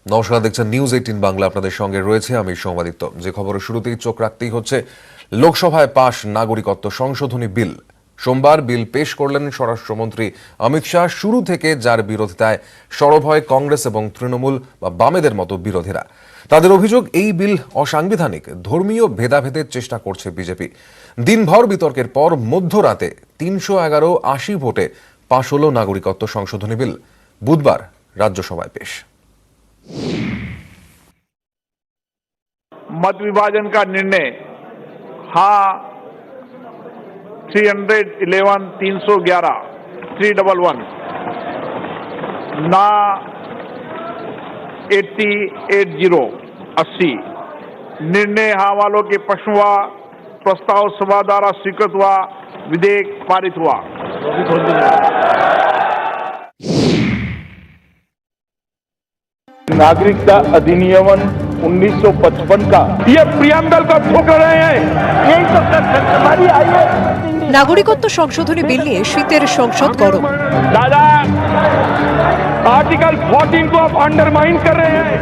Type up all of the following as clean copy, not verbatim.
নমস্কার, দেখছেন নিউজ 18 বাংলা। আপনাদের সঙ্গে রয়েছে আমি সৌমাদিত্য। যে খবরের শুরুতেই চোখ রাখতেই হচ্ছে লোকসভায় পাশ নাগরিকত্ব সংশোধনী বিল। সোমবার বিল পেশ করলেন স্বরাষ্ট্রমন্ত্রী অমিত শাহ। শুরু থেকে যার বিরোধিতায় সরব হয় কংগ্রেস এবং তৃণমূল বা বামেদের মতো বিরোধীরা। তাদের অভিযোগ, এই বিল অসাংবিধানিক, ধর্মীয় ভেদাভেদের চেষ্টা করছে বিজেপি। দিনভর বিতর্কের পর মধ্যরাতে 311-80 ভোটে পাশ হল নাগরিকত্ব সংশোধনী বিল। বুধবার রাজ্যসভায় পেশ। मत विभाजन का निर्णय हाँ 311 311 311 ना 80 80 निर्णय हाँ वालों के पक्ष हुआ। प्रस्ताव सभा द्वारा स्वीकृत हुआ। विधेयक पारित हुआ। नागरिकता अधिनियम 1955 का ये प्रियम्बल को ठुक रहे हैं। यही तो हमारी आई है। নাগরিকত্ব সংশোধনী বিল নিয়ে শীতের সংসদ গরম। दादा आर्टिकल 14 को आप अंडरमाइन कर रहे हैं।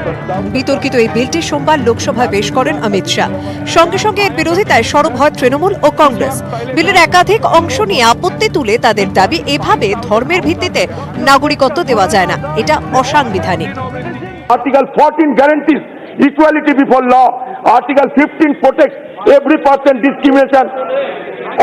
বিতর্কিত এই বিলটি সোমবার লোকসভায় পেশ করেন অমিত শাহ। সঙ্গে সঙ্গে এর বিরোধিতায় সরব হয় তৃণমূল ও কংগ্রেস। বিলের একাধিক অংশ নিয়ে আপত্তি তুলে তাদের দাবি, এভাবে ধর্মের ভিত্তিতে নাগরিকত্ব দেওয়া যায় না, এটা অসাংবিধানিক। Article 14 guarantees equality before law. Article 15 protects every person discrimination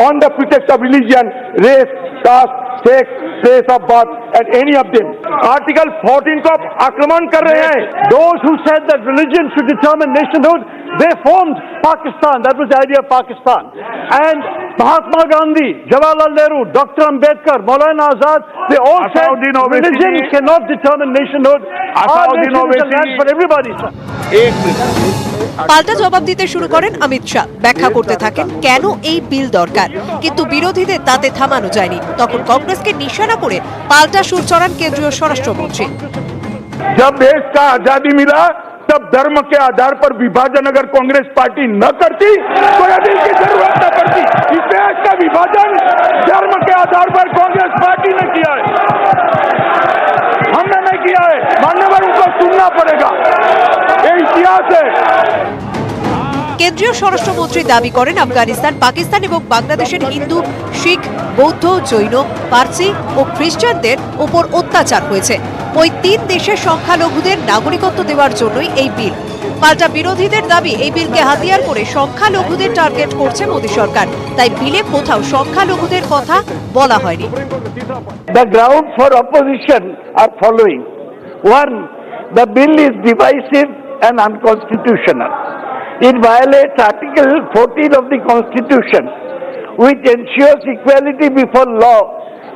on the pretext of religion, race, caste, sex, place of birth, and any of them. Article 14 को आप आक्रमण कर रहे हैं। Those who said that religion should determine nationhood, they formed Pakistan. That was the idea of Pakistan. And Mahatma Gandhi, Jawaharlal Nehru, Dr. Ambedkar, Maulana Azad, they all said religion cannot determine nationhood. Our nation is a land for everybody, sir. পাল্টা জবাব দিতে শুরু করেন অমিত শাহ। ব্যাখ্যা করতে থাকেন কেন এই বিল দরকার, কিন্তু বিরোধীদের তাতে থামানো যায়নি। তখন কংগ্রেসকে নিশানা করে পাল্টা সুর চড়ান কেন্দ্রীয় স্বরাষ্ট্রমন্ত্রী। जब देश का आजादी मिला तब धर्म के आधार पर विभाजन अगर कांग्रेस पार्टी न करती तो यह बिल की जरूरत न पड़ती। इस देश का विभाजन धर्म के आधार पर कांग्रेस पार्टी ने किया है, हमने नहीं किया है। मान्यवर उनको सुनना पड़ेगा, ये इतिहास है। কেন্দ্রীয় স্বরাষ্ট্রমন্ত্রী দাবি করেন আফগানিস্তান, পাকিস্তান এবং বাংলাদেশের হিন্দু, শিখ, বৌদ্ধ, জৈন, পার্সি ও খ্রিস্টানদের উপর অত্যাচার হয়েছে। ওই তিন দেশের সংখ্যালঘুদের নাগরিকত্ব দেওয়ার জন্যই এই বিল। পাল্টা বিরোধীদের দাবি, এই বিলকে হাতিয়ার করে সংখ্যালঘুদের টার্গেট করছে মোদী সরকার। তাই বিলে কোথাও সংখ্যালঘুদের কথা বলা হয়নি। The ground for opposition are following. One, the bill is divisive and unconstitutional. It violates Article 14 of the Constitution, which ensures equality before law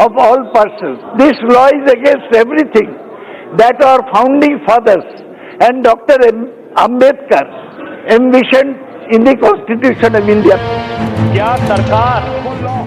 of all persons. This law is against everything that our founding fathers and Dr. Ambedkar envisioned in the Constitution of India.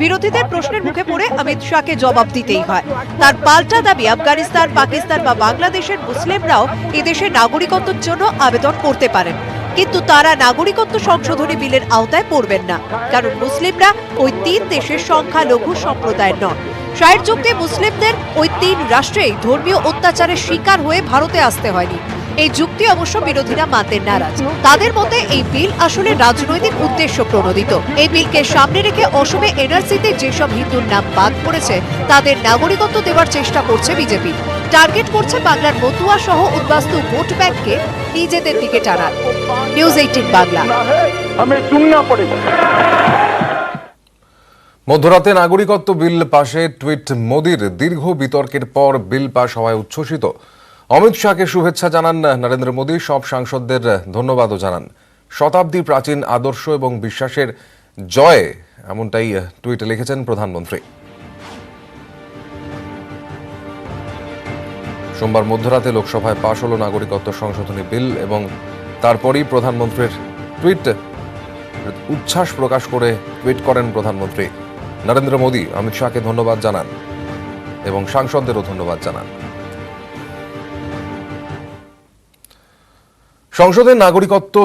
বিরোধীদের প্রশ্নের মুখে পড়ে অমিত শাহকে জবাব দিতেই হয়। তার পাল্টা দাবি, আফগানিস্তান, পাকিস্তান বা বাংলাদেশের মুসলিমরাও এদেশে নাগরিকত্বের জন্য আবেদন করতে পারেন, কিন্তু তারা নাগরিকত্ব সংশোধনী বিলের আওতায় পড়বেন না, কারণ মুসলিমরা ওই তিন দেশের সংখ্যালঘু সম্প্রদায়ের নন। শাহের যুক্তি, মুসলিমদের ওই তিন রাষ্ট্রেই ধর্মীয় অত্যাচারের শিকার হয়ে ভারতে আসতে হয়নি। এই যুক্তি অবশ্য বিরোধীরা মানতে নারাজ। তাদের মতে এই বিল আসলে রাজনৈতিক উদ্দেশ্য প্রণোদিত। এই বিলকে সামনে রেখে অসমে এনআরসিতে যেসব হিন্দুর নাম বাদ পড়েছে তাদের নাগরিকত্ব দেওয়ার চেষ্টা করছে বিজেপি। টার্গেট করছে বাংলার মতুয়া সহ উদ্বাস্তু ভোট ব্যাংককে নিজেদের দিকে টানার। নিউজ 18 বাংলা। মধ্যরাতে নাগরিকত্ব বিল পাশে টুইট মোদির। দীর্ঘ বিতর্কের পর বিল পাশ হওয়ায় উচ্ছ্বসিত। অমিত শাহকে শুভেচ্ছা জানান নরেন্দ্র মোদী। সব সাংসদদের ধন্যবাদও জানান। শতাব্দী প্রাচীন আদর্শ এবং বিশ্বাসের জয়, এমনটাই টুইটে লিখেছেন প্রধানমন্ত্রী। সোমবার মধ্যরাতে লোকসভায় পাশ হল নাগরিকত্ব সংশোধনী বিল এবং তারপরই প্রধানমন্ত্রীর টুইট। উচ্ছ্বাস প্রকাশ করে টুইট করেন প্রধানমন্ত্রী। নরেন্দ্র মোদী অমিত শাহকে ধন্যবাদ জানান এবং সাংসদদেরও ধন্যবাদ জানান। সংসদের নাগরিকত্ব